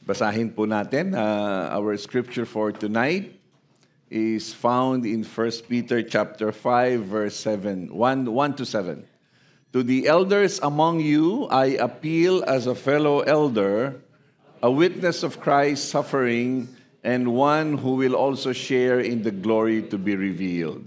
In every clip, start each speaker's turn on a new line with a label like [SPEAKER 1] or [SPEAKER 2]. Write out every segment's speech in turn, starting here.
[SPEAKER 1] Basahin po natin. Our scripture for tonight is found in 1 Peter chapter 5, verse 7, 1 to 7. To the elders among you, I appeal as a fellow elder, a witness of Christ's suffering, and one who will also share in the glory to be revealed.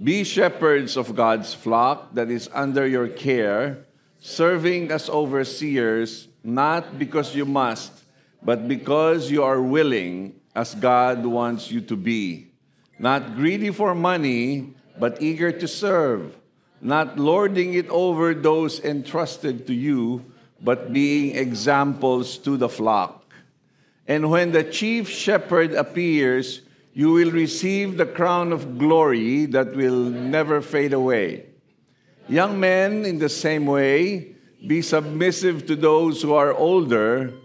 [SPEAKER 1] Be shepherds of God's flock that is under your care, serving as overseers, not because you must, but because you are willing, as God wants you to be. Not greedy for money, but eager to serve, not lording it over those entrusted to you, but being examples to the flock. And when the chief shepherd appears, you will receive the crown of glory that will never fade away. Young men, in the same way, be submissive to those who are older.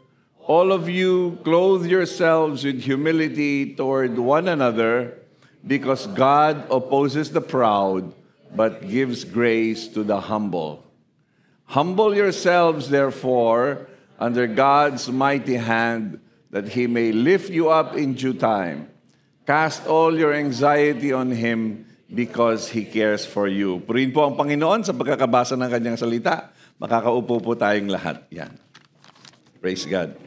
[SPEAKER 1] All of you clothe yourselves with humility toward one another, because God opposes the proud, but gives grace to the humble. Humble yourselves, therefore, under God's mighty hand, that He may lift you up in due time. Cast all your anxiety on Him, because He cares for you. Purihin po ang Panginoon sa pagkakabasa ng Kanyang salita. Makakaupo po tayong lahat. Yan. Praise God.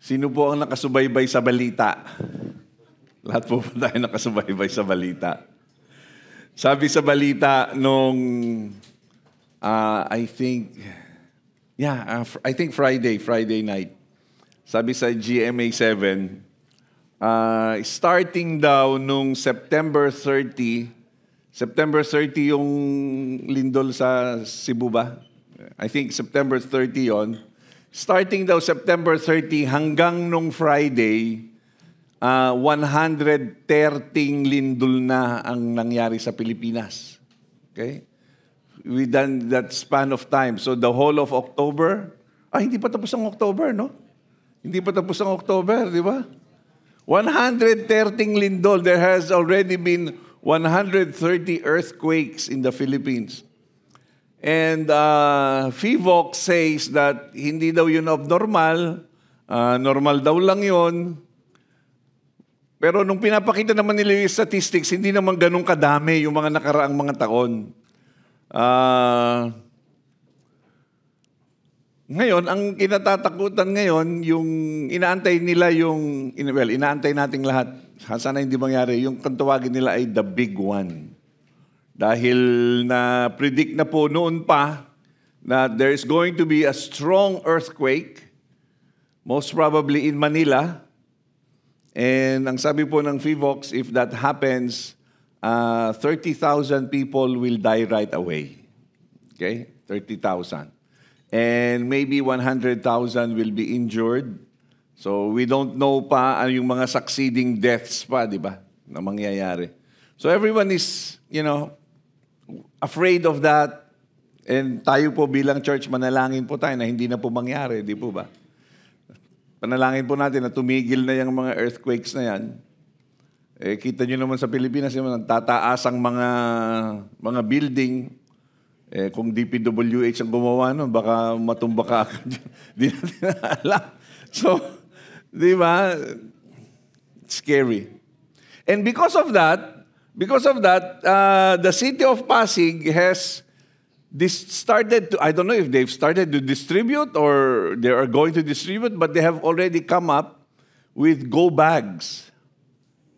[SPEAKER 1] Sino po ang nakasubaybay sa balita? Lahat po tayo nakasubaybay sa balita. Sabi sa balita nung, I think Friday night. Sabi sa GMA7, starting daw nung September 30 yung lindol sa Cebu ba? I think September 30 yon. Starting daw September 30 hanggang nung Friday, 130 lindol na ang nangyari sa Pilipinas. Okay? Within that span of time. So the whole of October, hindi pa tapos ang October, no? Hindi pa tapos ang October, di ba? 130 lindol. There has already been 130 earthquakes in the Philippines. And FIVOC says that hindi daw yun abnormal, normal daw lang yun. Pero nung pinapakita naman nila yung statistics, hindi naman ganun kadami yung mga nakaraang mga taon. Ngayon, ang kinatatakutan ngayon, yung inaantay nila inaantay nating lahat. Sana hindi mangyari. Yung kantawagin nila ay the big one. Dahil na-predict na po noon pa na there is going to be a strong earthquake, most probably in Manila. And ang sabi po ng FIVOX, if that happens, 30,000 people will die right away. Okay? 30,000. And maybe 100,000 will be injured. So we don't know pa yung mga succeeding deaths pa, di ba, na mangyayari. So everyone is, afraid of that. And tayo po bilang church, manalangin po tayo na hindi na po mangyari, di po ba? Panalangin po natin na tumigil na yung mga earthquakes na yan. Kita nyo naman sa Pilipinas, yung tataas ang mga building. Kung DPWH ang gumawa nun, baka matumba ka agad. Di natin alam. So, di ba? It's scary. And because of that, the city of Pasig has started to, I don't know if they've started to distribute or they are going to distribute, but they have already come up with go bags.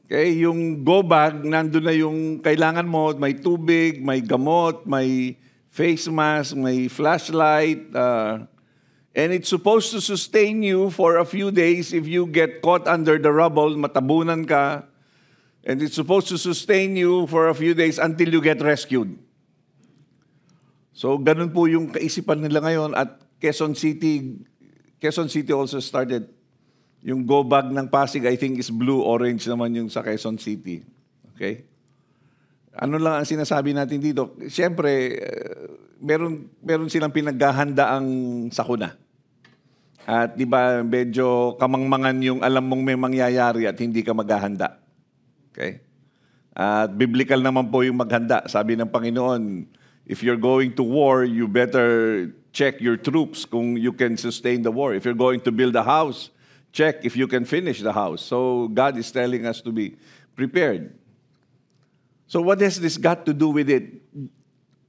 [SPEAKER 1] Okay, yung go bag, nandun na yung kailangan mo, may tubig, may gamot, may face mask, may flashlight, and it's supposed to sustain you for a few days if you get caught under the rubble, matabunan ka. And it's supposed to sustain you for a few days until you get rescued. So, ganun po yung kaisipan nila ngayon. At Quezon City also started. Yung go bag ng Pasig, I think is blue-orange naman yung sa Quezon City. Okay? Ano lang ang sinasabi natin dito? Siyempre, meron silang pinaghahandaang sakuna. At di ba, medyo kamangmangan yung alam mong may mangyayari at hindi ka maghahanda. Okay? At biblical naman po yung maghanda. Sabi ng Panginoon, if you're going to war, you better check your troops kung you can sustain the war. If you're going to build a house, check if you can finish the house. So God is telling us to be prepared. So what has this got to do with it?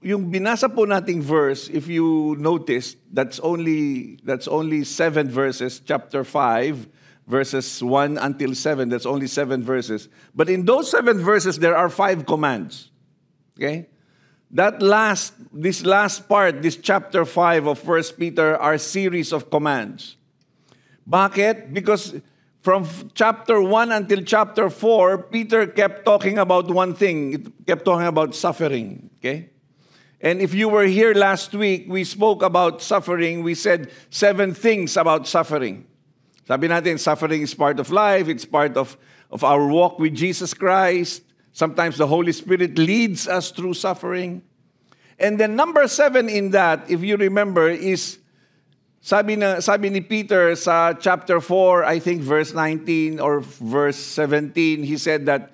[SPEAKER 1] Yung binasa po nating verse, if you notice, that's only 7 verses, chapter 5, verses 1 until 7. That's only 7 verses. But in those 7 verses, there are 5 commands. Okay? This last part, this chapter 5 of 1 Peter, are series of commands. Bakit? Because from chapter 1 until chapter 4, Peter kept talking about one thing. It kept talking about suffering. Okay? And if you were here last week, we spoke about suffering. We said 7 things about suffering. Sabi natin, suffering is part of life. It's part of our walk with Jesus Christ. Sometimes the Holy Spirit leads us through suffering. And then number 7 in that, if you remember, is sabi ni Peter sa chapter 4, I think verse 19 or verse 17, he said that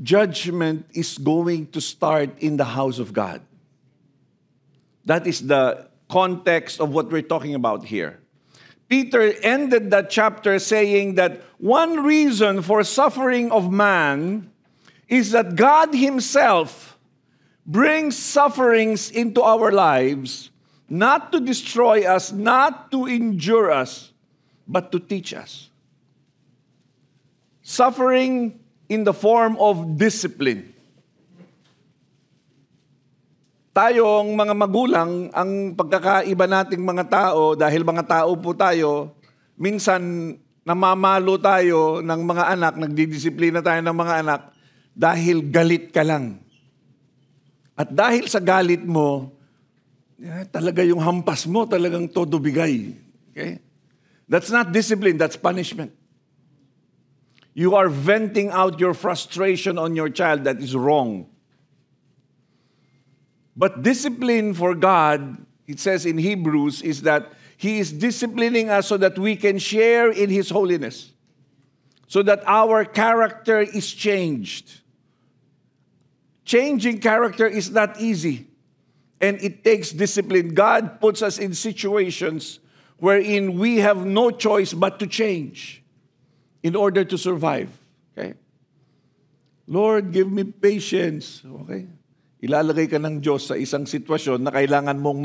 [SPEAKER 1] judgment is going to start in the house of God. That is the context of what we're talking about here. Peter ended that chapter saying that one reason for suffering of man is that God Himself brings sufferings into our lives, not to destroy us, not to injure us, but to teach us. Suffering in the form of discipline. Tayong mga magulang, ang pagkakaiba nating mga tao, dahil mga tao po tayo, minsan namamalo tayo ng mga anak, nagdidisiplina tayo ng mga anak, dahil galit ka lang. At dahil sa galit mo, talaga yung hampas mo, talagang todo bigay. Okay? That's not discipline, that's punishment. You are venting out your frustration on your child. That is wrong. But discipline for God, it says in Hebrews, is that He is disciplining us so that we can share in His holiness. So that our character is changed. Changing character is not easy. And it takes discipline. God puts us in situations wherein we have no choice but to change in order to survive. Okay? Lord, give me patience. Okay? Ilalagay ka ng Diyos sa isang sitwasyon na kailangan mong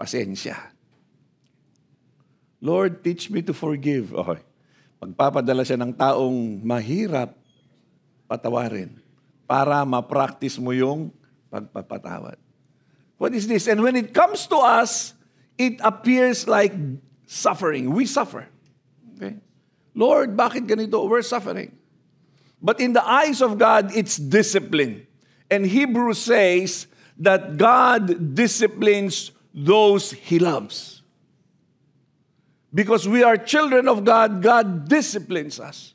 [SPEAKER 1] magpasensya. Lord, teach me to forgive. Okay. Pagpapadala siya ng taong mahirap patawarin para ma-practice mo yung pagpapatawad. What is this? And when it comes to us, it appears like suffering. We suffer. Okay? Lord, bakit ganito? We're suffering. But in the eyes of God, it's discipline. And Hebrews says that God disciplines those He loves. Because we are children of God, God disciplines us.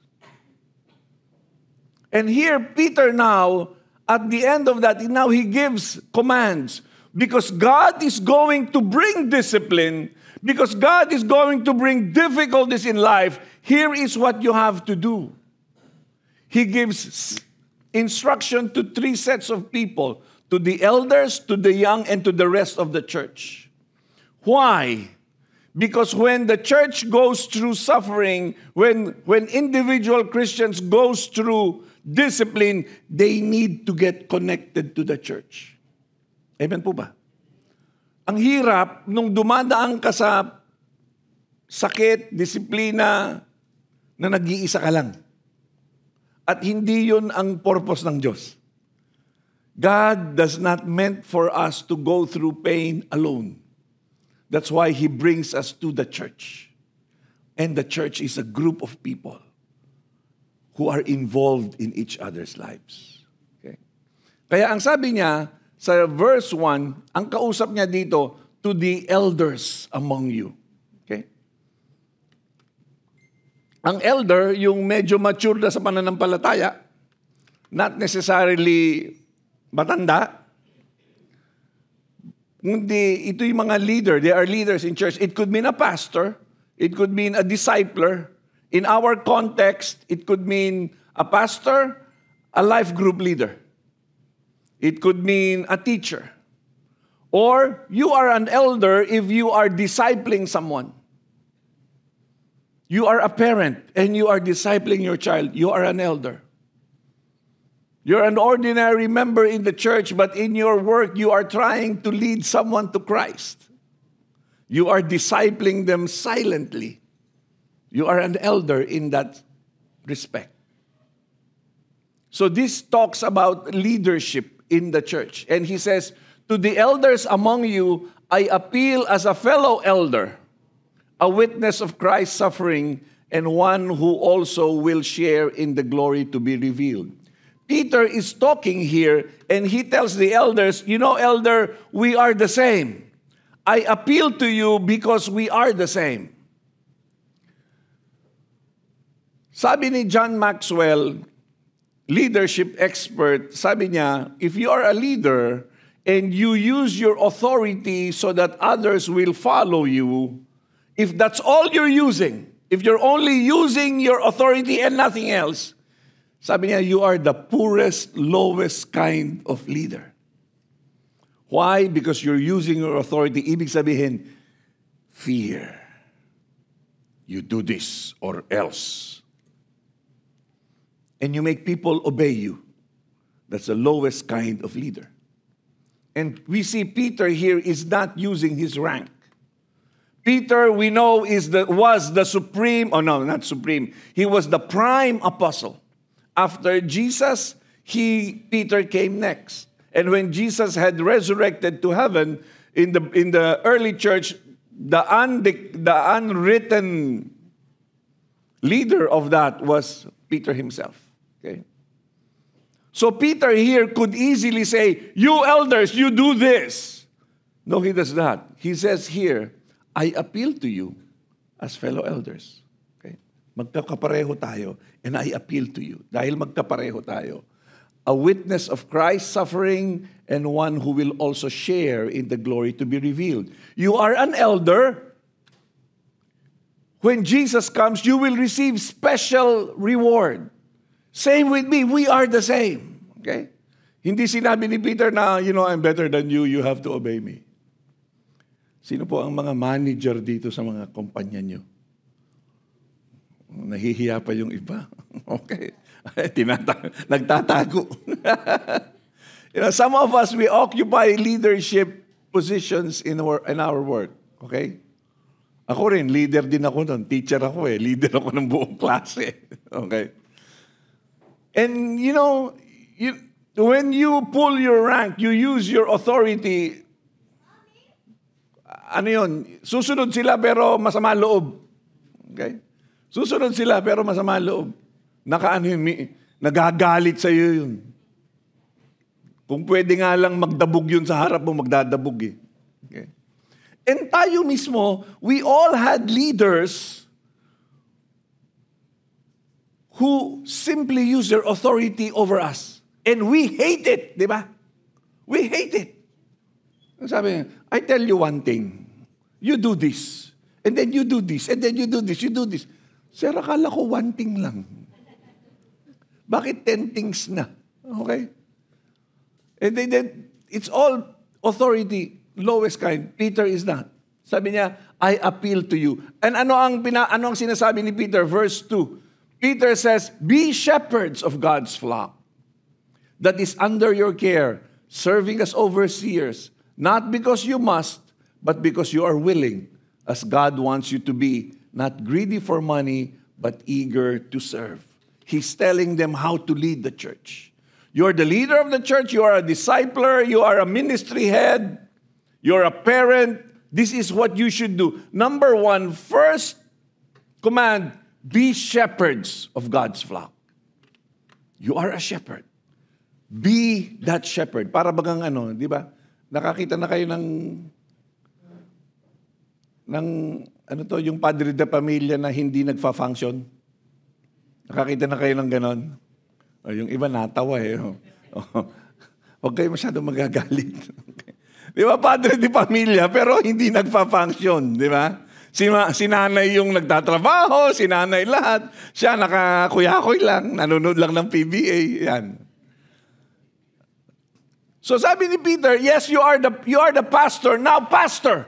[SPEAKER 1] And here, Peter now, at the end of that, now he gives commands. Because God is going to bring discipline, because God is going to bring difficulties in life, here is what you have to do. He gives instruction to 3 sets of people, to the elders, to the young, and to the rest of the church. Why? Because when the church goes through suffering, when individual Christians goes through discipline, they need to get connected to the church. Amen po ba? Ang hirap nung dumadaan ka sa sakit, disiplina, na nag-iisa ka lang. At hindi yun ang purpose ng Diyos. God does not meant for us to go through pain alone. That's why He brings us to the church. And the church is a group of people who are involved in each other's lives. Okay? Kaya ang sabi niya, sa verse 1, ang kausap niya dito, to the elders among you. Okay? Ang elder, yung medyo mature na sa pananampalataya, not necessarily matanda, kundi ito yung mga leader. They are leaders in church. It could mean a pastor. It could mean a discipler. In our context, it could mean a pastor, a life group leader. It could mean a teacher. Or you are an elder if you are discipling someone. You are a parent and you are discipling your child. You are an elder. You're an ordinary member in the church, but in your work, you are trying to lead someone to Christ. You are discipling them silently. You are an elder in that respect. So this talks about leadership in the church. And he says, to the elders among you, I appeal as a fellow elder, a witness of Christ's suffering, and one who also will share in the glory to be revealed. Peter is talking here, and he tells the elders, you know, elder, we are the same. I appeal to you because we are the same. Sabi ni John Maxwell, leadership expert, sabi niya, if you are a leader and you use your authority so that others will follow you, if that's all you're using, if you're only using your authority and nothing else, sabi niya, you are the poorest, lowest kind of leader. Why? Because you're using your authority. Ibig sabihin, fear. You do this or else. And you make people obey you. That's the lowest kind of leader. And we see Peter here is not using his rank. Peter, we know, was the supreme, not supreme. He was the prime apostle. After Jesus, Peter came next. And when Jesus had resurrected to heaven, in the early church, the unwritten leader of that was Peter himself. Okay? So Peter here could easily say, you elders, you do this. No, he does not. He says here, I appeal to you as fellow elders. Okay? Magkakapareho tayo, and I appeal to you. Dahil magkapareho tayo. A witness of Christ's suffering and one who will also share in the glory to be revealed. You are an elder. When Jesus comes, you will receive special reward. Same with me. We are the same. Okay? Hindi sinabi ni Peter na, I'm better than you. You have to obey me. Sino po ang mga manager dito sa mga kumpanya nyo? Nahihiya pa yung iba. Okay. Nagtatago. Some of us, we occupy leadership positions in our work. Okay? Ako rin, leader din ako nun. Teacher ako eh. Leader ako ng buong klase. Okay? And when you pull your rank, you use your authority, susunod sila pero masama loob. Okay? Susunod sila pero masama loob. Nagagalit sa iyo yun. Kung pwede nga lang magdabog yun sa harap mo, magdadabog eh. Okay? And tayo mismo, we all had leaders who simply use their authority over us. And we hate it, di ba? We hate it. Sabi niya, I tell you one thing, you do this, and then you do this, and then you do this, you do this. Sir, akala ko one thing lang. Bakit 10 things na? Okay? And then, it's all authority, lowest kind. Peter is not. Sabi niya, I appeal to you. And ano ang sinasabi ni Peter? Verse 2. Peter says, be shepherds of God's flock that is under your care, serving as overseers, not because you must, but because you are willing, as God wants you to be, not greedy for money, but eager to serve. He's telling them how to lead the church. You're the leader of the church. You are a discipler. You are a ministry head. You're a parent. This is what you should do. Number one, first command, be shepherds of God's flock. You are a shepherd. Be that shepherd. Para bagang di ba? Nakakita na kayo yung padre de pamilya na hindi nagfa-function? Nakakita na kayo ng ganon? Yung iba natawa eh. Huwag kayo masyadong magagalit. Okay. Di ba, padre de pamilya, pero hindi nagfa-function, di ba? Si nanay yung nagtatrabaho, si nanay lahat. Siya nakakuyakoy lang, nanonood lang ng PBA. Yan. So sabi ni Peter, yes, you are the pastor, now pastor.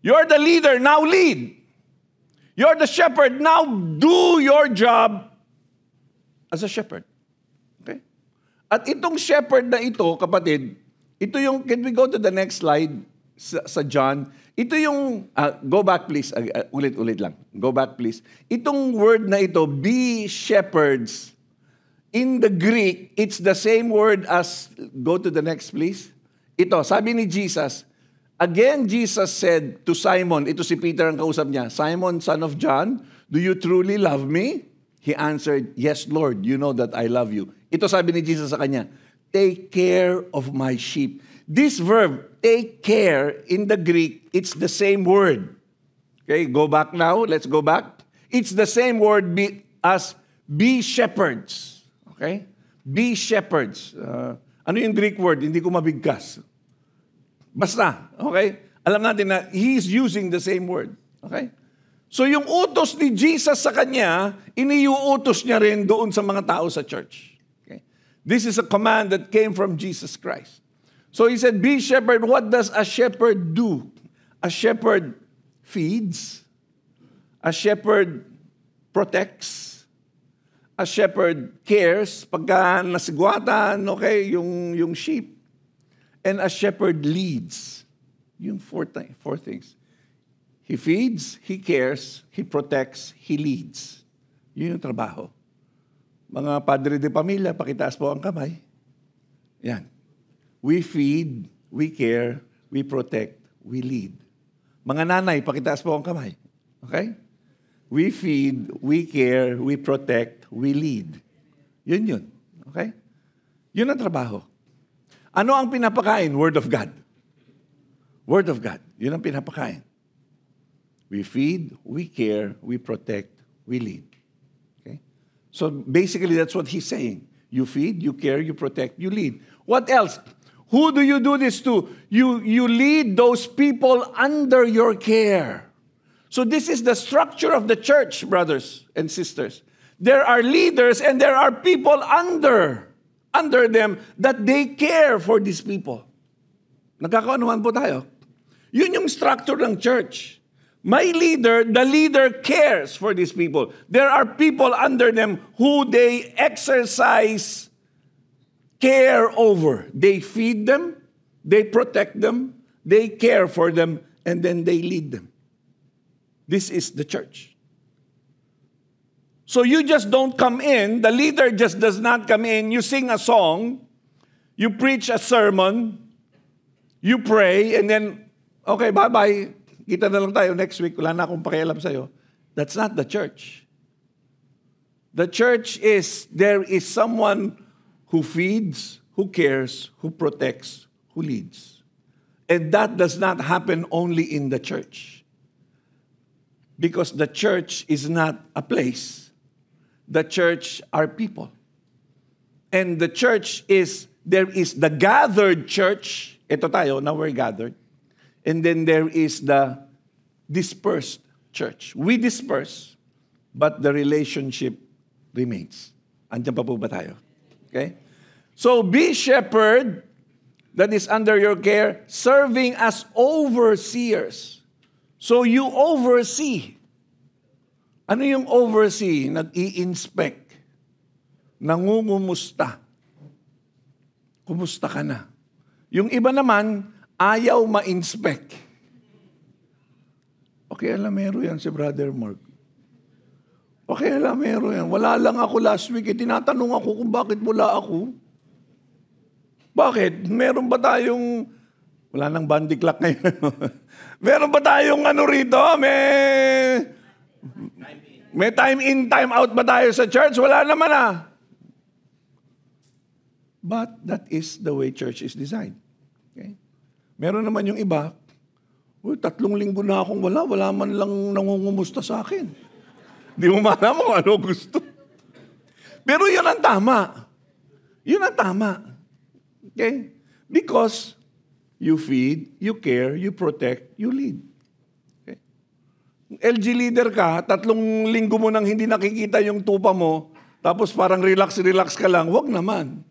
[SPEAKER 1] You are the leader, now lead. You are the shepherd, now do your job as a shepherd. Okay? At itong shepherd na ito, kapatid, ito yung, can we go to the next slide sa John? Ito yung, go back please, ulit-ulit lang. Go back please. Itong word na ito, be shepherds, in the Greek, it's the same word as, go to the next please. Ito, sabi ni Jesus, again Jesus said to Simon, ito si Peter ang kausap niya, Simon, son of John, do you truly love me? He answered, yes, Lord, you know that I love you. Ito sabi ni Jesus sa kanya, take care of my sheep. This verb, take care, in the Greek, it's the same word. Okay, go back now. Let's go back. It's the same word as be shepherds. Okay? Be shepherds. Ano yung Greek word? Hindi ko mabigkas. Basta. Okay? Alam natin na he's using the same word. Okay? So yung utos ni Jesus sa kanya, iniuutos niya rin doon sa mga tao sa church. Okay? This is a command that came from Jesus Christ. So he said, be shepherd. What does a shepherd do? A shepherd feeds. A shepherd protects. A shepherd cares pagka nasigwatan, okay, yung sheep. And a shepherd leads. Yung four things. He feeds, he cares, he protects, he leads. Yun yung trabaho. Mga padre de pamilya, pakitaas po ang kamay. Yan. We feed, we care, we protect, we lead. Mga nanay, pakitaas po ang kamay. Okay? We feed, we care, we protect, we lead. Yun. Okay? Yun ang trabaho. Ano ang pinapakain? Word of God. Word of God. Yun ang pinapakain. We feed, we care, we protect, we lead. Okay? So basically, that's what he's saying. You feed, you care, you protect, you lead. What else? Who do you do this to? You lead those people under your care. So this is the structure of the church, brothers and sisters. There are leaders and there are people under them that they care for these people. Nagkakaunawan po tayo. Yun yung structure ng church. My leader, the leader cares for these people. There are people under them who they exercise care over. They feed them, they protect them, they care for them, and then they lead them. This is the church. So you just don't come in, the leader just does not come in, you sing a song, you preach a sermon, you pray, and then, okay, bye-bye, kita na lang tayo next week, wala na akong pakialam sa'yo. That's not the church. The church is, there is someone who feeds, who cares, who protects, who leads. And that does not happen only in the church. Because the church is not a place. The church are people. And the church is, there is the gathered church. Ito tayo, now we're gathered. And then there is the dispersed church. We disperse, but the relationship remains. Andiyan pa po ba tayo? Okay? So be shepherd that is under your care, serving as overseers. So you oversee. Ano yung oversee? Nag-i-inspect. Nangungumusta. Kumusta ka na? Yung iba naman, ayaw ma-inspect. Okay, alamero yan si Brother Mark. Okay, alamero yan. Wala lang ako last week. Tinatanong ako kung bakit wala ako. Bakit? Meron ba tayong... Wala nang bandy clock ngayon. Meron ba tayong ano rito? May time in, time out ba tayo sa church? Wala naman ah. But that is the way church is designed. Okay? Meron naman yung iba, 3 linggo na akong wala man lang nangungumusta sa akin. Di mo malaman kung ano gusto. Pero yun ang tama. Yun ang tama. Okay? Because you feed, you care, you protect, you lead. LG leader ka, 3 linggo mo nang hindi nakikita yung tupa mo, tapos parang relax ka lang, wag naman.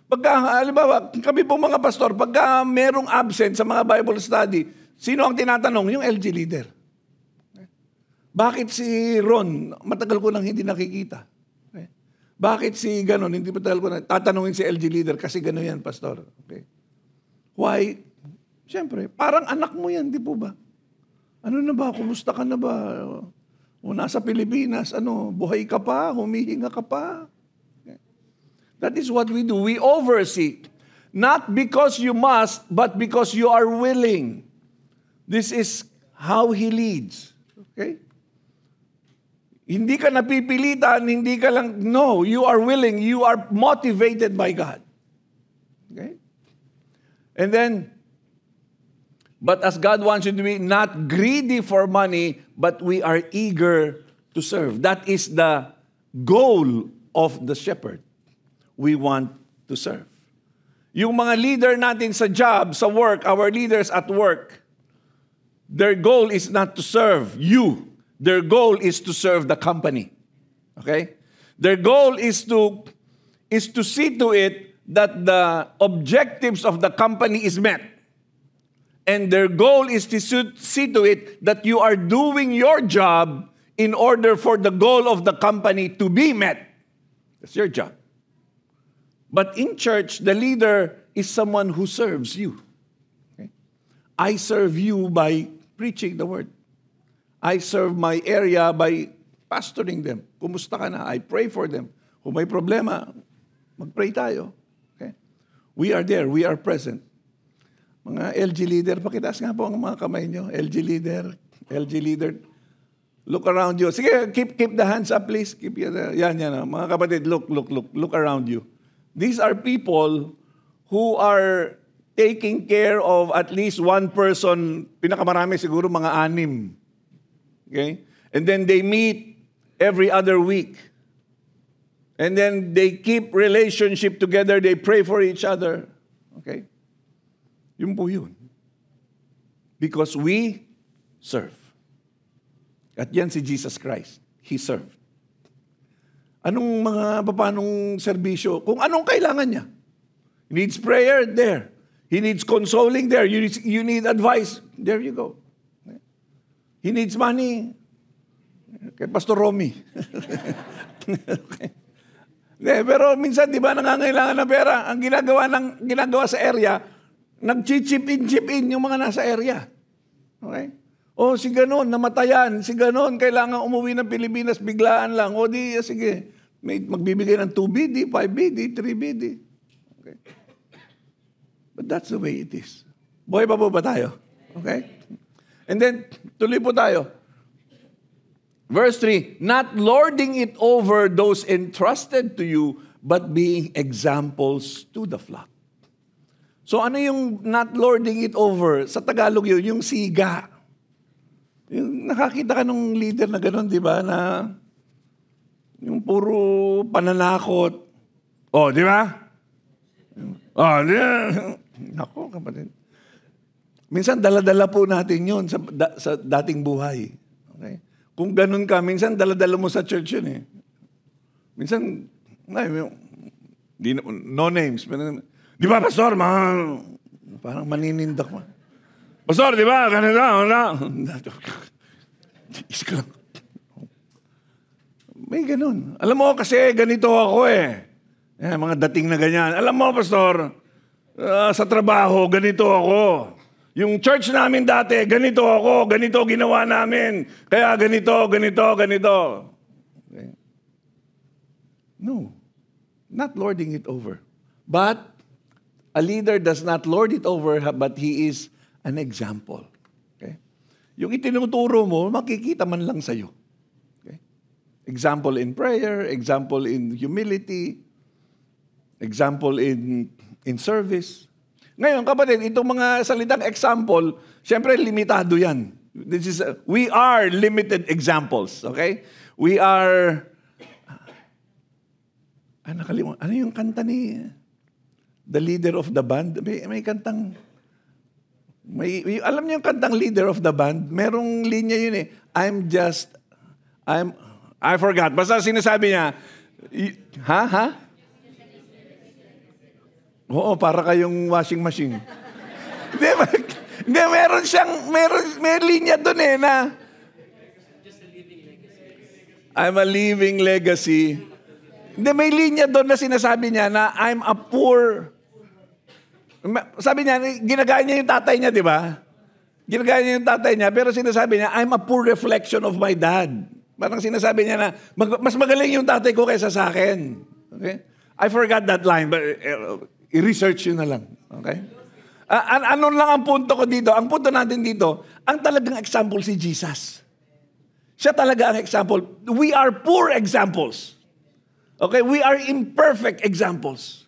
[SPEAKER 1] Pagka, halimbawa, kami po mga pastor, pagka merong absent sa mga Bible study, sino ang tinatanong? Yung LG leader. Bakit si Ron, matagal ko nang hindi nakikita? Bakit si ganon, hindi matagal ko na, tatanungin si LG leader, kasi gano'n yan, pastor. Okay. Why? Siyempre, parang anak mo yan, di po ba? Ano na ba? Kumusta ka na ba? O nasa Pilipinas, buhay ka pa? Humihinga ka pa? That is what we do. We oversee. Not because you must, but because you are willing. This is how He leads. Okay? Hindi ka napipilitan, hindi ka lang, no, you are willing, you are motivated by God. Okay? And then, but as God wants you to be not greedy for money, but we are eager to serve. That is the goal of the shepherd. We want to serve. Yung mga leader natin sa job, sa work, our leaders at work, their goal is not to serve you. Their goal is to serve the company. Okay? Their goal is to see to it that the objectives of the company is met. And their goal is to see to it that you are doing your job in order for the goal of the company to be met. That's your job. But in church, the leader is someone who serves you. Okay? I serve you by preaching the word. I serve my area by pastoring them. Kumusta ka na? I pray for them. Kung may problema, mag-pray tayo. Okay? We are there. We are present. Mga LG leader, pakitaas nga po ang mga kamay nyo. LG leader. Look around you. Sige, keep the hands up, please. Yan. Mga kapatid, look around you. These are people who are taking care of at least one person, pinakamarami siguro mga 6. Okay? And then they meet every other week. And then they keep relationship together. They pray for each other. Okay? Yun po yun. Because we serve. At yan si Jesus Christ. He served. Paanong serbisyo? Kung anong kailangan niya. He needs prayer, there. He needs consoling, there. You need advice, there you go. He needs money. Kay Pastor Romy. Okay. Pero minsan, di ba, nangangailangan ng pera. Ang ginagawa sa area, nag-chip in yung mga nasa area. Okay? O, si ganon, namatayan. Si ganon, kailangan umuwi ng Pilipinas, biglaan lang. O, sige. Magbibigay ng 2BD, 5BD, 3BD. Okay? But that's the way it is. Buhay pa po ba tayo? Okay? And then, tuloy po tayo. Verse 3, not lording it over those entrusted to you, but being examples to the flock. So ano yung not lording it over? Sa Tagalog yun, yung siga. Yung nakakita ka nung leader na gano'n, di ba? Na yung puro pananakot. Oh, di ba? Oh, di ba? Nako, kapatid. Minsan, dala-dala po natin yun sa dating buhay. Okay? Kung ganun ka, minsan, dala-dala mo sa church yun eh. Minsan, no names. Di ba, pastor, parang maninindak mo. Pastor, di ba, ganito, may ganun. Alam mo, kasi ganito ako eh. Mga dating na ganyan. Alam mo, pastor, sa trabaho, ganito ako. Yung church namin dati, ganito ako, ganito ginawa namin. Kaya ganito. Okay. No, not lording it over. But a leader does not lord it over, but he is an example. Okay? Yung itinuturo mo, makikita man lang sa'yo. Okay? Example in prayer, example in humility, example in service. Ngayon, kapatid, itong mga salitang example, siyempre limitado yan. We are limited examples, okay? We are, nakalimutan, ano yung kanta ni the leader of the band? May kantang, Alam niyo yung kantang Leader of the Band? Merong linya yun eh. I forgot. Basta sinasabi niya, Oo, para kayong washing machine. Hindi, may linya doon eh na, I'm a living legacy. Hindi, may linya doon na sinasabi niya na I'm a poor. Sabi niya, ginagaya niya yung tatay niya, di ba? Ginagaya niya yung tatay niya, pero sinasabi niya, I'm a poor reflection of my dad. Parang sinasabi niya na, mas magaling yung tatay ko kaysa sa akin. Okay? I forgot that line, but i-research yun na lang. Okay? Ano lang ang punto ko dito? Ang punto natin dito, ang talagang example si Jesus. Siya talaga ang example. We are poor examples. Okay? We are imperfect examples.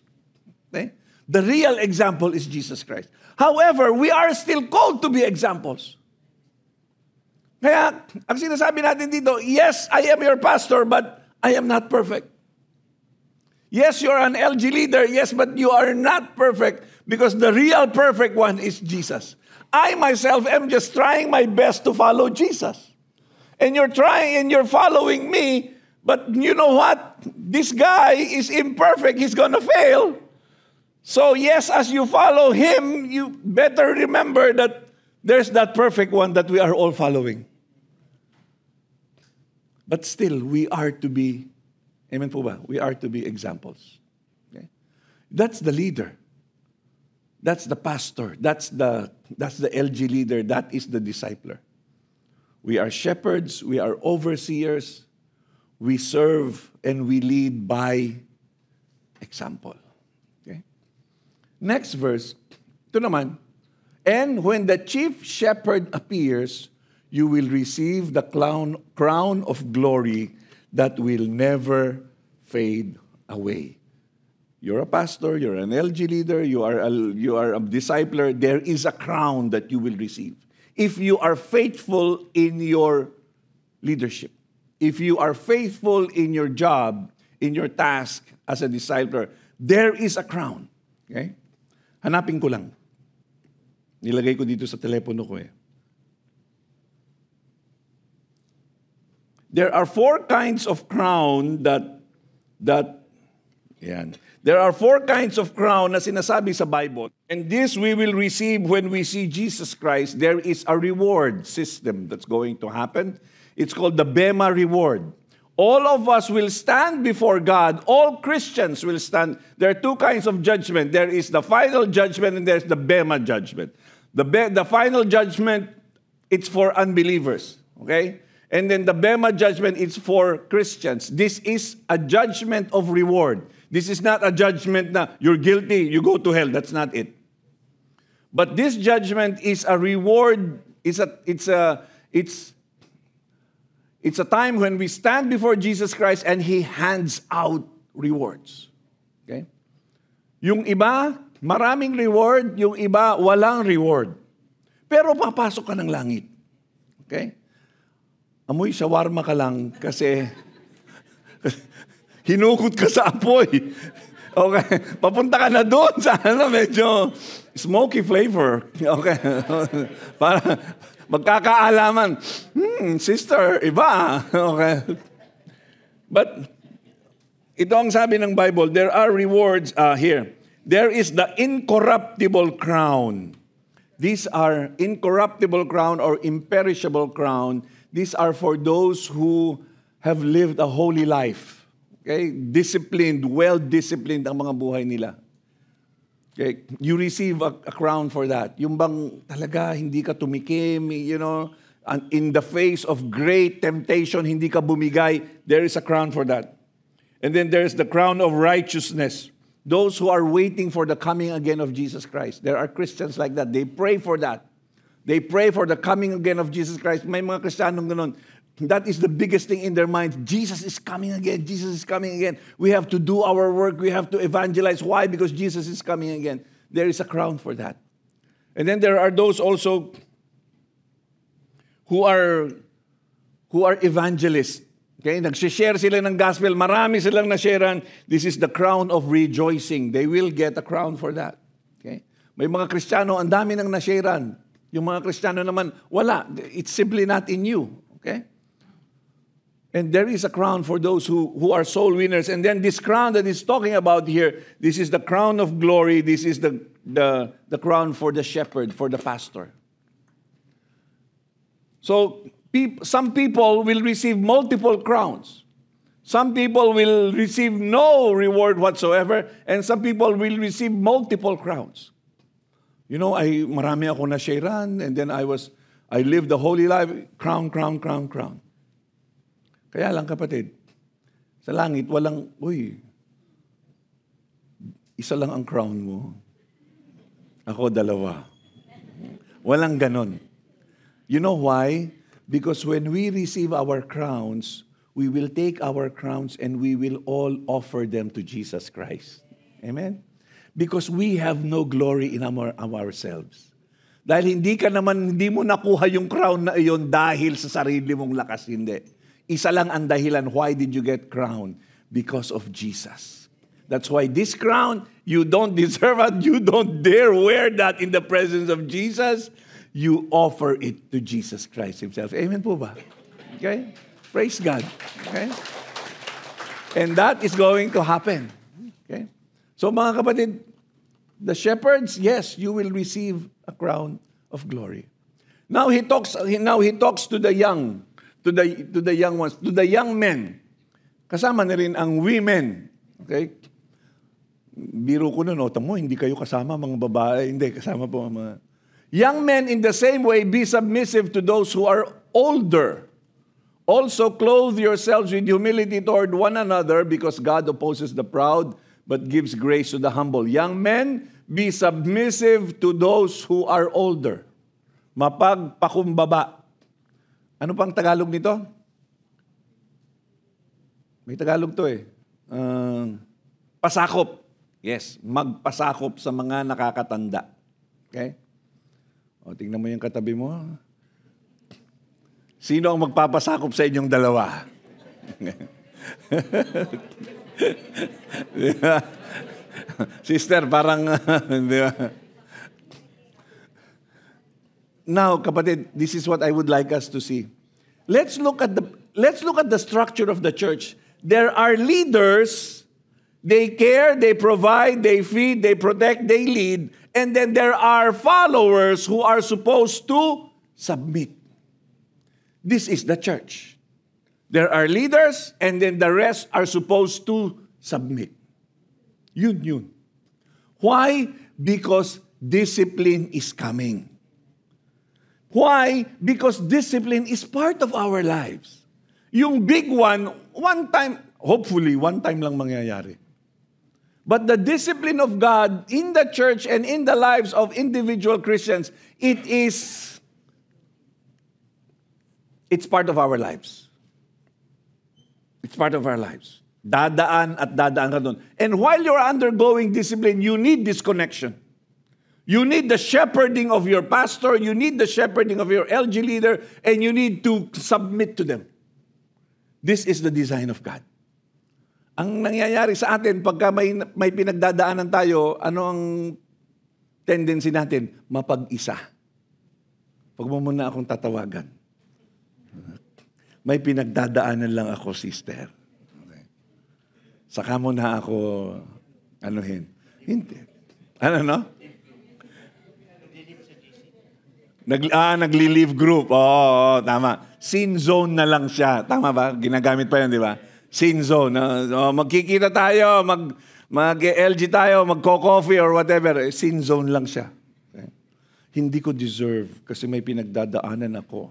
[SPEAKER 1] Okay? The real example is Jesus Christ. However, we are still called to be examples. Kaya, ang sinasabi natin dito, yes, I am your pastor, but I am not perfect. Yes, you're an LG leader, yes, but you are not perfect because the real perfect one is Jesus. I myself am just trying my best to follow Jesus. And you're trying and you're following me, but you know what? This guy is imperfect. He's gonna fail. So yes, as you follow him, you better remember that there's that perfect one that we are all following. But still, we are to be, amen po ba? We are to be examples. Okay? That's the leader. That's the pastor. That's the LG leader. That is the discipler. We are shepherds. We are overseers. We serve and we lead by example. Okay? Next verse. Ito naman. And when the chief shepherd appears, you will receive the crown of glory that will never fade away. You're a pastor, you're an LG leader, you are a discipler. There is a crown that you will receive. If you are faithful in your leadership, if you are faithful in your job, in your task as a discipler, there is a crown. Okay? Hanapin ko lang. Nilagay ko dito sa telepono ko eh. There are 4 kinds of crown There are 4 kinds of crown na sinasabi sa Bible. And this we will receive when we see Jesus Christ. There is a reward system that's going to happen. It's called the Bema reward. All of us will stand before God. All Christians will stand. There are 2 kinds of judgment. There is the final judgment and there's the Bema judgment. The final judgment, it's for unbelievers. Okay? And then the Bema judgment is for Christians. This is a judgment of reward. This is not a judgment na you're guilty, you go to hell. That's not it. But this judgment is a reward. It's a time when we stand before Jesus Christ and He hands out rewards. Okay? Yung iba, maraming reward. Yung iba, walang reward. Pero papasok ka ng langit. Okay? Amoy shawarma ka lang kasi hinukot ka sa apoy. Okay. Papunta ka na doon sa medyo smoky flavor. Okay. Para magkakaalaman. Sister, iba. Okay. But ito ang sabi ng Bible, there are rewards here. There is the incorruptible crown. These are incorruptible crown or imperishable crown. These are for those who have lived a holy life. Okay? Disciplined, well-disciplined ang mga buhay nila. Okay? You receive a crown for that. Yung bang talaga hindi ka tumikim, in the face of great temptation, hindi ka bumigay, there is a crown for that. And then there's the crown of righteousness. Those who are waiting for the coming again of Jesus Christ. There are Christians like that. They pray for that. They pray for the coming again of Jesus Christ. May mga Kristiyanong ganun. That is the biggest thing in their minds. Jesus is coming again. Jesus is coming again. We have to do our work. We have to evangelize. Why? Because Jesus is coming again. There is a crown for that. And then there are those also who are evangelists. Okay? Nagsishare sila ng gospel. Marami silang na-sharean. This is the crown of rejoicing. They will get a crown for that. Okay? May mga Kristiyano, ang dami nang na-sharean. Yung mga Kristiyano naman, wala. It's simply not in you. Okay? And there is a crown for those who are soul winners. And then this crown that he's talking about here, this is the crown of glory. This is the crown for the shepherd, for the pastor. So, some people will receive multiple crowns. Some people will receive no reward whatsoever, and some people will receive multiple crowns. You know, marami ako na sharean, and then I lived the holy life, crown. Kaya lang kapatid, sa langit walang, isa lang ang crown mo. Ako dalawa. Walang ganon. You know why? Because when we receive our crowns, we will take our crowns and we will all offer them to Jesus Christ. Amen? Because we have no glory in ourselves. Dahil hindi mo nakuha yung crown na iyon dahil sa sarili mong lakas, hindi. Isa lang ang dahilan, why did you get crowned? Because of Jesus. That's why this crown, you don't deserve it, you don't dare wear that in the presence of Jesus. You offer it to Jesus Christ Himself. Amen po ba? Okay? Praise God. Okay? And that is going to happen. Okay? So mga kapatid, the shepherds, yes, you will receive a crown of glory. Now he talks to the young, to the young ones, to the young men. Kasama na rin ang women. Okay? Biro ko na, nota mo, hindi kayo kasama mga babae, hindi kasama po mga young men. In the same way, be submissive to those who are older. Also, clothe yourselves with humility toward one another, because God opposes the proud, but gives grace to the humble. Young men, be submissive to those who are older. Mapagpakumbaba. Ano pang Tagalog nito? May Tagalog to eh. Pasakop. Yes, magpasakop sa mga nakakatanda. Okay? O, tingnan mo yung katabi mo. Sino ang magpapasakop sa inyong dalawa? Sister, parang, di ba? Now, kapatid, this is what I would like us to see. Let's look at the structure of the church. There are leaders. They care, they provide, they feed, they protect, they lead. And then there are followers who are supposed to submit. This is the church. There are leaders, and then the rest are supposed to submit. Yun. Why? Because discipline is coming. Why? Because discipline is part of our lives. Yung big one time, hopefully, one time lang mangyayari. But the discipline of God in the church and in the lives of individual Christians, it's part of our lives. It's part of our lives. Dadaan ka doon. And while you're undergoing discipline, you need this connection. You need the shepherding of your pastor, you need the shepherding of your LG leader, and you need to submit to them. This is the design of God. Ang nangyayari sa atin, pagka may pinagdadaanan tayo, ano ang tendency natin? Mapag-isa. Huwag mo muna akong tatawagan. May pinagdadaanan lang ako, sister. Okay. Saka mo na ako, anuhin. Hindi. Ano, no? Nagli-leave group. Oo, tama. Sin zone na lang siya. Tama ba? Ginagamit pa yun, di ba? Sin zone. Magkikita tayo, mag-LG tayo, magko-coffee or whatever. Sin zone lang siya. Okay? Hindi ko deserve kasi may pinagdadaanan ako.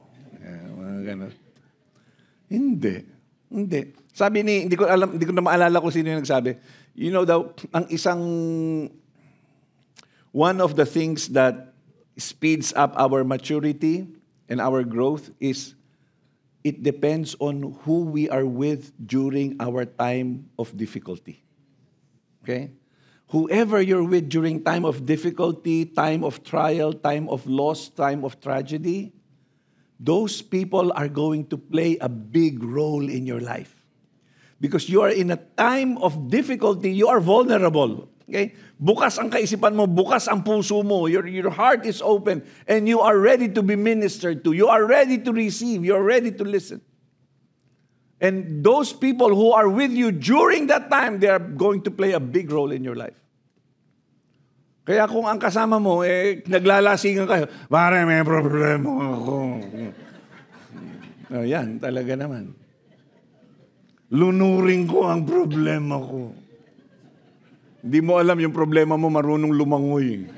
[SPEAKER 1] Mga ganun. Hindi. Sabi hindi ko na maalala kung sino yung nagsabi. You know, one of the things that speeds up our maturity and our growth is it depends on who we are with during our time of difficulty. Okay? Whoever you're with during time of difficulty, time of trial, time of loss, time of tragedy, those people are going to play a big role in your life. Because you are in a time of difficulty, you are vulnerable. Okay? Bukas ang kaisipan mo, bukas ang puso mo. Your heart is open and you are ready to be ministered to. You are ready to receive. You are ready to listen. And those people who are with you during that time, they are going to play a big role in your life. Kaya kung ang kasama mo, naglalasingan kayo, pare, may problema ako. Oh, yan, talaga naman. Lunurin ko ang problema ko. Hindi mo alam yung problema mo, marunong lumangoy.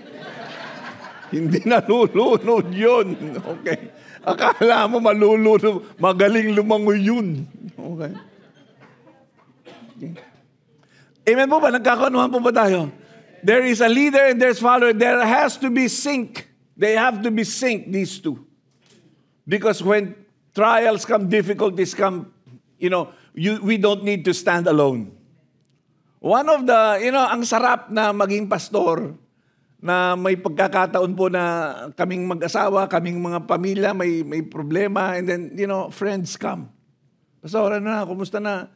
[SPEAKER 1] Hindi nalulunod yun. Okay? Akala mo malulunod, magaling lumangoy yun. Okay? Amen po ba? Nagkakanuhan po ba tayo? There is a leader and there's follower. There has to be sync. They have to be sync, these two. Because when trials come, difficulties come, we don't need to stand alone. One of the, ang sarap na maging pastor, na may pagkakataon po na kaming mag-asawa, kaming mga pamilya, may problema, and then, friends come. Pastor, kumusta na?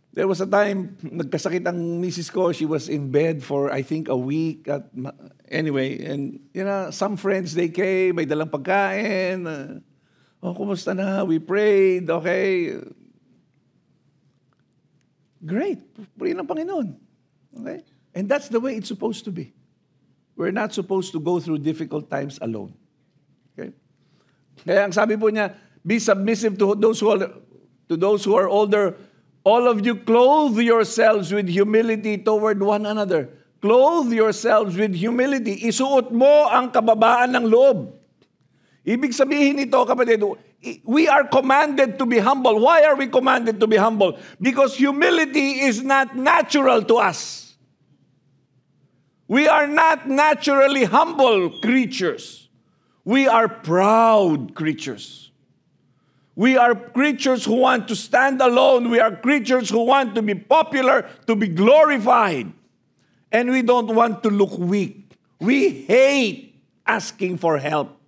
[SPEAKER 1] There was a time, nagkasakit ang misis ko. She was in bed for, I think, a week. Anyway, and, some friends, they came, may dalang pagkain. Kumusta na? We prayed, okay. Great. Pray ng Panginoon. Okay? And that's the way it's supposed to be. We're not supposed to go through difficult times alone. Okay? Kaya ang sabi po niya, be submissive to those who are older. All of you clothe yourselves with humility toward one another. Clothe yourselves with humility. Isuot mo ang kababaan ng loob. Ibig sabihin nito, kapatid, we are commanded to be humble. Why are we commanded to be humble? Because humility is not natural to us. We are not naturally humble creatures. We are proud creatures. We are creatures who want to stand alone. We are creatures who want to be popular, to be glorified. And we don't want to look weak. We hate asking for help.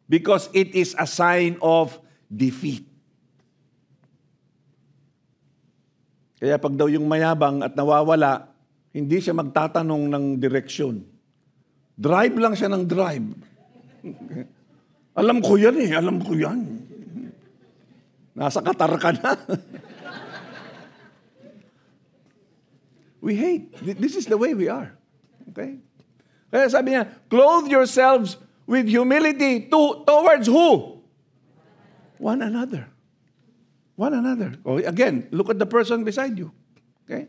[SPEAKER 1] Because it is a sign of defeat. Kaya pag daw yung mayabang at nawawala, hindi siya magtatanong ng direksyon. Drive lang siya ng drive. Alam ko yan alam ko yan. Nasa Qatar ka na. We hate. This is the way we are. Okay? Kaya sabi niya, clothe yourselves with humility towards who? One another. One another. Again, look at the person beside you. Okay?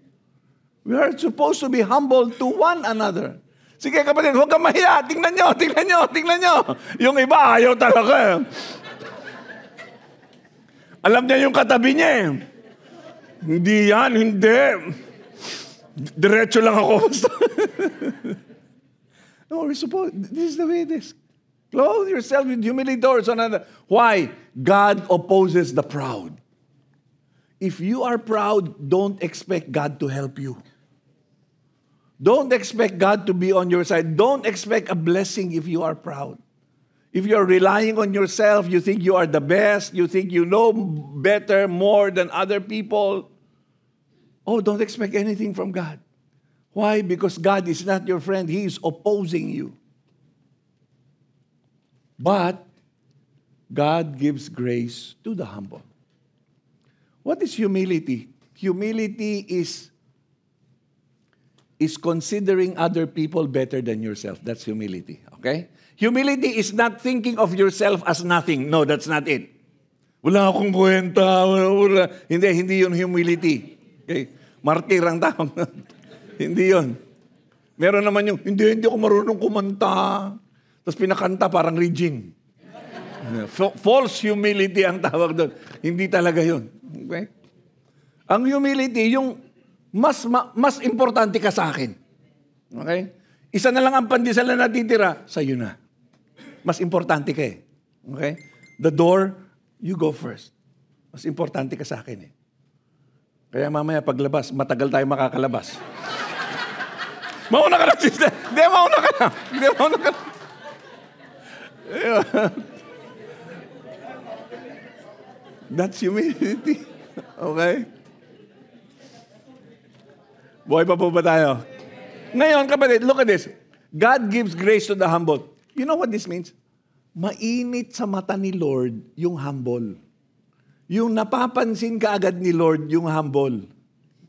[SPEAKER 1] We are supposed to be humble to one another. Sige kapatid, huwag kang mahiya. Tingnan nyo. Yung iba, ayaw talaga. Alam niya yung katabi niya. Hindi yan, hindi. Diretso lang ako. No, we're supposed, this is the way it is. Clothe yourself with humility towards one another. Why? God opposes the proud. If you are proud, don't expect God to help you. Don't expect God to be on your side. Don't expect a blessing if you are proud. If you're relying on yourself, you think you are the best, you think you know better, more than other people, don't expect anything from God. Why? Because God is not your friend. He is opposing you. But God gives grace to the humble. What is humility? Humility is considering other people better than yourself. That's humility. Okay? Humility is not thinking of yourself as nothing. No, that's not it. Wala akong kwenta. Wala. Hindi yun humility. Okay? Martir ang tawag. Hindi yun. Meron naman yung, hindi ako marunong kumanta. Tapos pinakanta parang Regine. False humility ang tawag doon. Hindi talaga yun. Okay? Ang humility, yung mas importante ka sa akin. Okay? Isa na lang ang pandesal na natitira, sa'yo na. Mas importante ka eh. Okay? The door, you go first. Mas importante ka sa akin eh. Kaya mamaya paglabas, matagal tayo makakalabas. Mauna ka na, sister. Hindi, mauna ka na. That's humility. Okay? Buhay pa po ba tayo? Ngayon, kapatid, look at this. God gives grace to the humble. You know what this means? Mainit sa mata ni Lord yung humble. Yung napapansin ka agad ni Lord yung humble.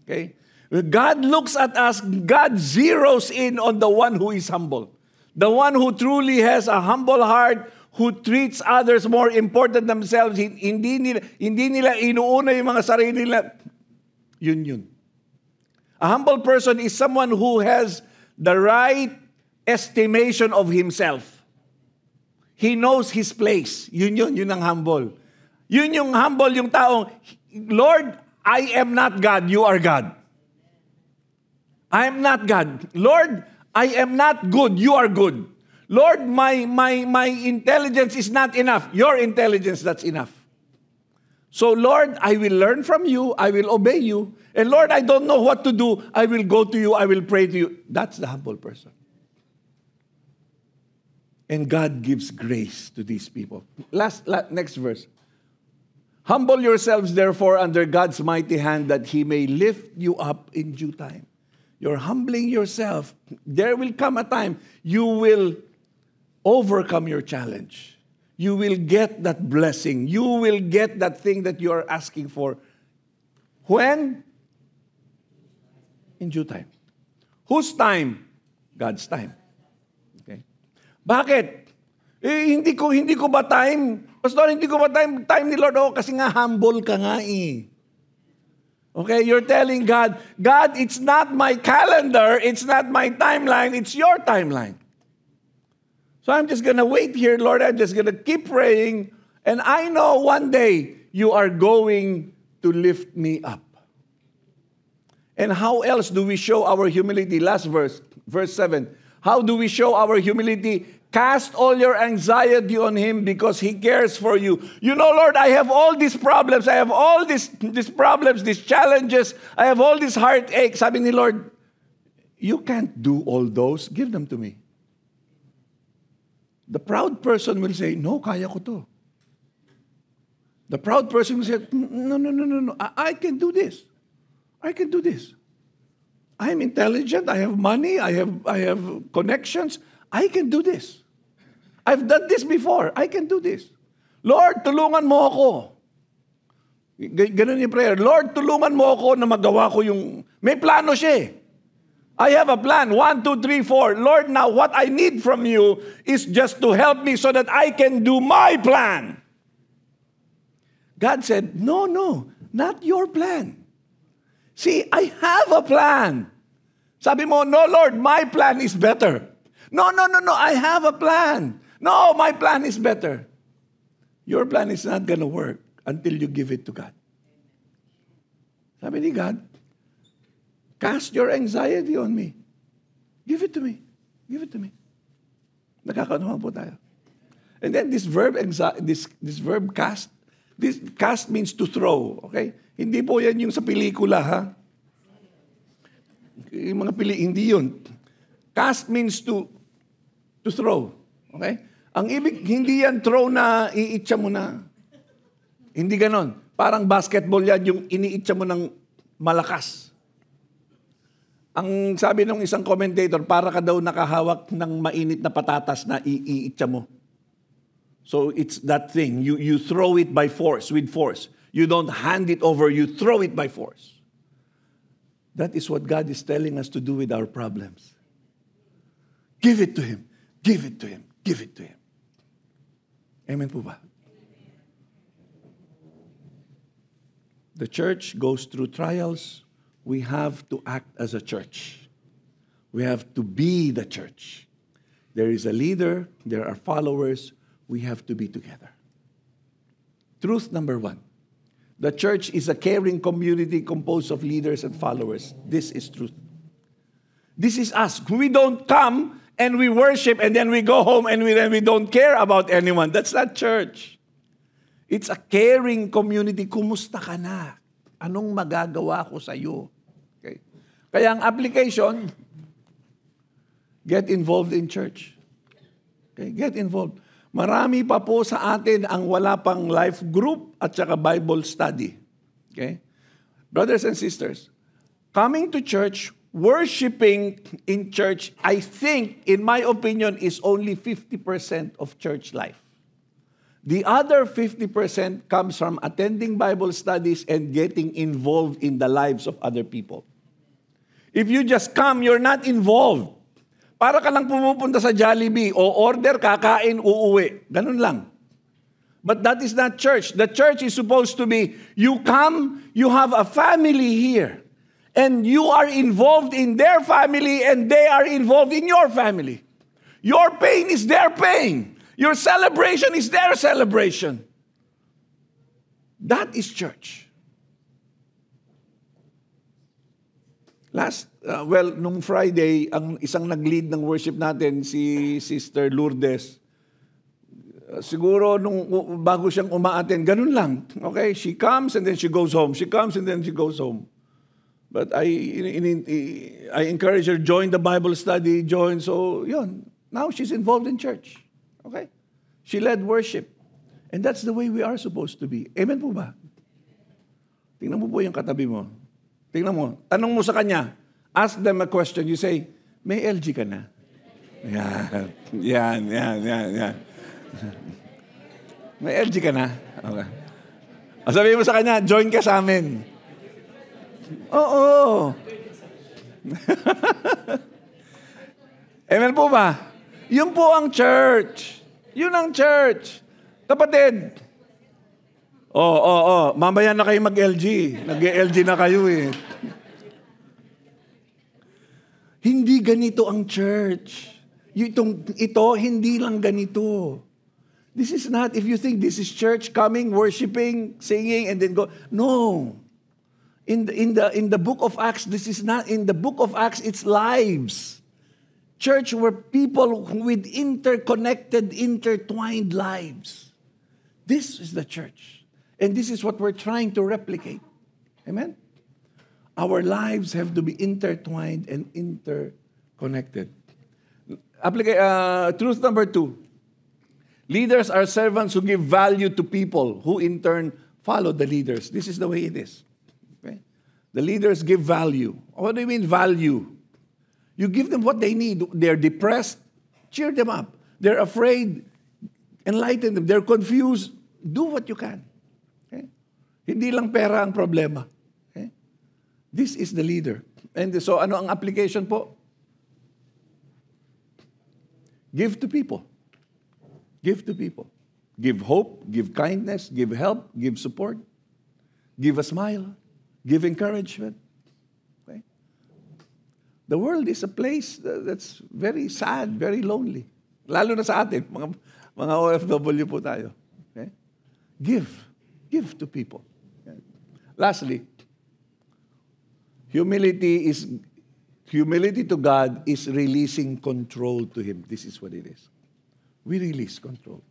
[SPEAKER 1] Okay? God looks at us, God zeroes in on the one who is humble. The one who truly has a humble heart, who treats others more important than themselves. Hindi nila inuuna yung mga sarili nila. Yun. A humble person is someone who has the right estimation of himself. He knows his place. Yun ang humble. Yun yung humble, yung taong, Lord, I am not God, you are God. I am not God. Lord, I am not good, you are good. Lord, my intelligence is not enough. Your intelligence, that's enough. So Lord, I will learn from you, I will obey you. And Lord, I don't know what to do. I will go to you, I will pray to you. That's the humble person. And God gives grace to these people. Next verse. Humble yourselves, therefore, under God's mighty hand, that He may lift you up in due time. You're humbling yourself. There will come a time you will overcome your challenge. You will get that blessing. You will get that thing that you are asking for. When? In due time. Whose time? God's time. Okay. Bakit? Hindi ko ba time? Pastor, hindi ko ba time ni Lord? Oh, kasi nga humble ka nga eh. Okay, you're telling God, God, it's not my calendar, it's not my timeline, it's your timeline. So I'm just gonna wait here, Lord. I'm just gonna keep praying. And I know one day you are going to lift me up. And how else do we show our humility? Last verse 7. How do we show our humility? Cast all your anxiety on Him because He cares for you. You know, Lord, I have all these problems. I have all these problems, these challenges. I have all these heartaches. Sabi ni Lord, you can't do all those. Give them to me. The proud person will say, no, kaya ko to. The proud person will say, no. I can do this. I can do this. I am intelligent. I have money. I have connections. I can do this. I've done this before. I can do this. Lord, tulungan mo ako. Ganun yung prayer. Lord, tulungan mo ako na magawa ko yung... May plano siya eh. I have a plan. 1, 2, 3, 4. Lord, now what I need from you is just to help me so that I can do my plan. God said, no, not your plan. See, I have a plan. Sabi mo, no, Lord, my plan is better. No, I have a plan. No, my plan is better. Your plan is not gonna work until you give it to God. Sabi ni God, cast your anxiety on me. Give it to me. Give it to me. Nakakaunawa po tayo. And then this verb cast, this cast means to throw, okay? Hindi po yan yung sa pelikula, ha? Yung mga hindi yun. Cast means to throw, okay? Ang ibig, hindi yan throw na iitsa mo na. Hindi ganon. Parang basketball yan, yung iniitsa mo ng malakas. Ang sabi ng isang commentator, para ka daw nakahawak ng mainit na patatas na iitsa mo. So it's that thing. You throw it by force, with force. You don't hand it over, you throw it by force. That is what God is telling us to do with our problems. Give it to Him. Give it to Him. Give it to Him. Amen po ba? The church goes through trials. We have to act as a church. We have to be the church. There is a leader. There are followers. We have to be together. Truth number 1. The church is a caring community composed of leaders and followers. This is truth. This is us. We don't come and we worship and then we go home and we don't care about anyone. That's not church. It's a caring community. Kumusta ka na? Anong magagawa ko sa iyo? Okay. Kaya ang application, get involved in church. Okay, get involved. Marami pa po sa atin ang wala pang life group at saka Bible study. Okay? Brothers and sisters, coming to church worshiping in church, I think, in my opinion, is only 50% of church life. The other 50% comes from attending Bible studies and getting involved in the lives of other people. If you just come, you're not involved. Para ka lang pumupunta sa Jollibee, o order, kakain, uuwi. Ganun lang. But that is not church. The church is supposed to be, you come, you have a family here. And you are involved in their family and they are involved in your family. Your pain is their pain. Your celebration is their celebration. That is church. Nung Friday, ang isang nag-lead ng worship natin, si Sister Lourdes, siguro bago siyang umaaten, ganun lang. Okay? She comes and then she goes home. She comes and then she goes home. But I encourage her, join the Bible study, so yun. Now she's involved in church. Okay? She led worship. And that's the way we are supposed to be. Amen po ba? Tingnan mo po yung katabi mo. Tingnan mo. Tanong mo sa kanya. Ask them a question. You say, may LG ka na? Yan. May LG ka na? Okay. Sabihin mo sa kanya, join ka sa amin. Oo. Amen po ba? Yun po ang church. Yun ang church. Kapatid. Mamaya na kayo mag-LG. Nag-LG na kayo eh. Hindi ganito ang church. Ito, hindi lang ganito. This is not, if you think this is church, coming, worshiping, singing, and then go. No. In the book of Acts, this is not, in the book of Acts, it's lives. Church were people with interconnected, intertwined lives. This is the church. And this is what we're trying to replicate. Amen? Our lives have to be intertwined and interconnected. Truth number 2. Leaders are servants who give value to people who in turn follow the leaders. This is the way it is. Okay? The leaders give value. What do you mean value? You give them what they need. They're depressed, cheer them up. They're afraid, enlighten them. They're confused, do what you can. Okay? Hindi lang pera ang problema. Okay? This is the leader. And so ano ang application po? Give to people. Give to people. Give hope, give kindness, give help, give support, give a smile, give encouragement. Okay? The world is a place that's very sad, very lonely. Lalo na sa atin, mga OFW po tayo. Okay? Give to people. Okay? Lastly, humility to God is releasing control to Him. This is what it is. We release control.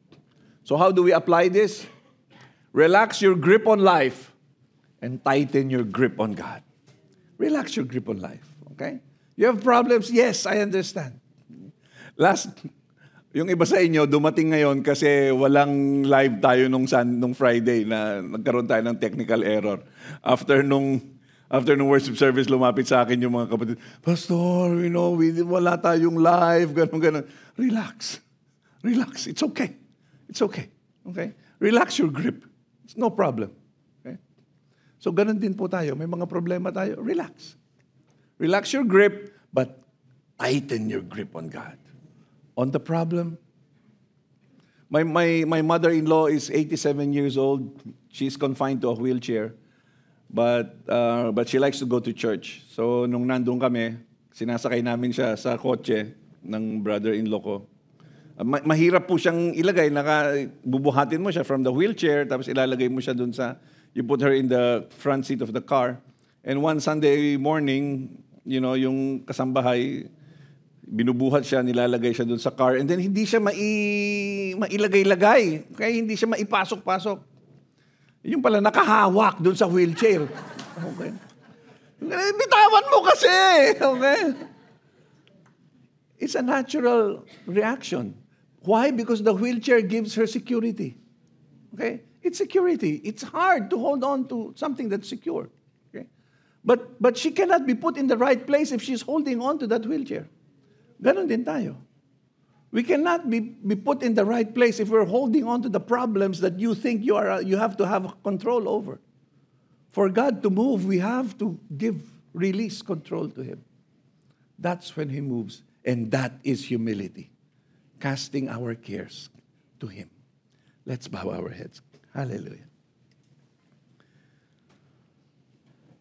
[SPEAKER 1] So how do we apply this? Relax your grip on life and tighten your grip on God. Relax your grip on life. Okay? You have problems? Yes, I understand. Yung iba sa inyo, dumating ngayon kasi walang live tayo nung Friday na nagkaroon tayo ng technical error. After nung worship service, lumapit sa akin yung mga kapatid, Pastor, wala tayong live, ganun. Relax. It's okay. Okay? Relax your grip. It's no problem. Okay? So ganun din po tayo. May mga problema tayo. Relax. Relax your grip, but tighten your grip on God. On the problem. My mother-in-law is 87 years old. She's confined to a wheelchair. But she likes to go to church. So nung nandun kami, sinasakay namin siya sa kotse ng brother-in-law ko. Mahirap po siyang ilagay. Bubuhatin mo siya from the wheelchair, tapos ilalagay mo siya dun you put her in the front seat of the car. And one Sunday morning, yung kasambahay, binubuhat siya, nilalagay siya dun sa car, and then hindi siya mailagay-lagay. Kaya hindi siya maipasok-pasok. Yung pala, nakahawak dun sa wheelchair. Okay. Bitawan mo kasi! Okay. It's a natural reaction. Why? Because the wheelchair gives her security. Okay? It's security. It's hard to hold on to something that's secure. Okay? But she cannot be put in the right place if she's holding on to that wheelchair. Ganon din tayo. We cannot be put in the right place if we're holding on to the problems that you think you have to have control over. For God to move, we have to release control to Him. That's when He moves. And that is humility. Casting our cares to Him. Let's bow our heads. Hallelujah.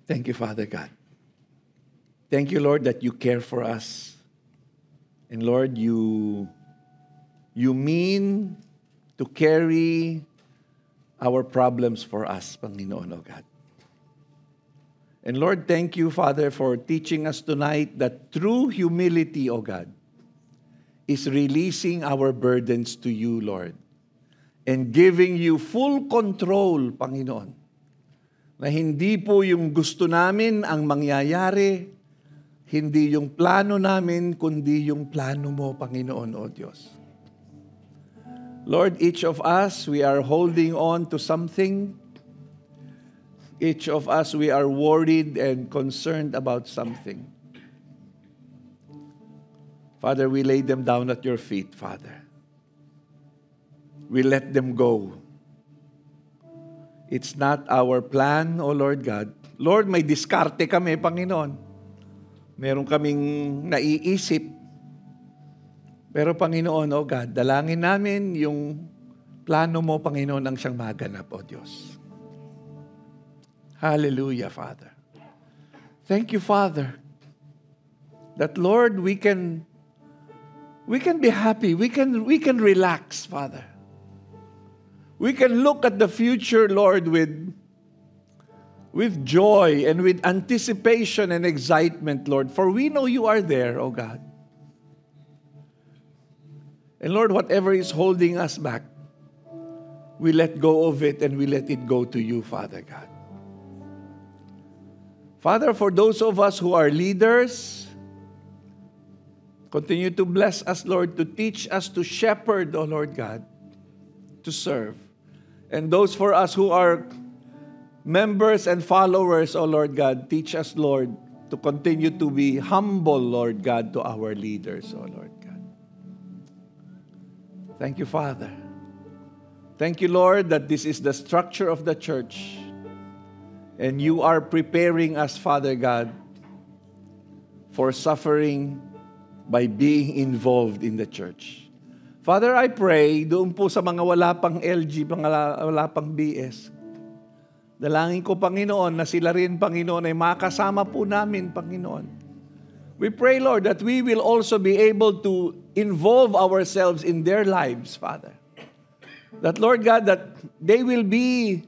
[SPEAKER 1] Thank you, Father God. Thank you, Lord, that you care for us. And Lord, you mean to carry our problems for us, Panginoon, O God. And Lord, thank you, Father, for teaching us tonight that true humility, O God, is releasing our burdens to you, Lord, and giving you full control, Panginoon, na hindi po yung gusto namin ang mangyayari, hindi yung plano namin, kundi yung plano mo, Panginoon, O Diyos. Lord, each of us, we are holding on to something. Each of us, we are worried and concerned about something. Father, we lay them down at your feet, Father. We let them go. It's not our plan, O Lord God. Lord, may diskarte kami, Panginoon. Meron kaming naiisip. Pero Panginoon, O God, dalangin namin yung plano mo, Panginoon, ang siyang maganap, O Diyos. Hallelujah, Father. Thank you, Father, that, Lord, we can be happy. We can relax, Father. We can look at the future, Lord, with joy and with anticipation and excitement, Lord, for we know you are there, O God. And Lord, whatever is holding us back, we let go of it and we let it go to you, Father God. Father, for those of us who are leaders, continue to bless us, Lord, to teach us to shepherd, O Lord God, to serve. And those for us who are members and followers, O Lord God, teach us, Lord, to continue to be humble, Lord God, to our leaders, O Lord God. Thank you, Father. Thank you, Lord, that this is the structure of the church. And you are preparing us, Father God, for suffering by being involved in the church. Father, I pray, doon po sa mga wala pang LG, wala pang BS, dalangin ko, Panginoon, na sila rin, Panginoon, ay makasama po namin, Panginoon. We pray, Lord, that we will also be able to involve ourselves in their lives, Father. That, Lord God, that they will be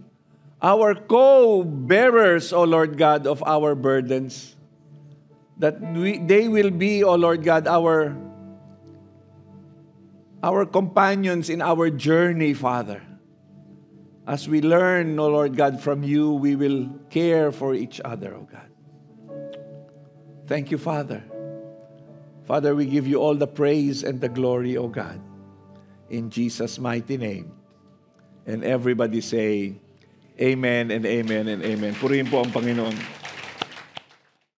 [SPEAKER 1] our co-bearers, O Lord God, of our burdens. That they will be, O Lord God, our companions in our journey, Father. As we learn, O Lord God, from you, we will care for each other, O God. Thank you, Father. Father, we give you all the praise and the glory, O God. In Jesus' mighty name. And everybody say, Amen and Amen and Amen. Purihin po ang Panginoon.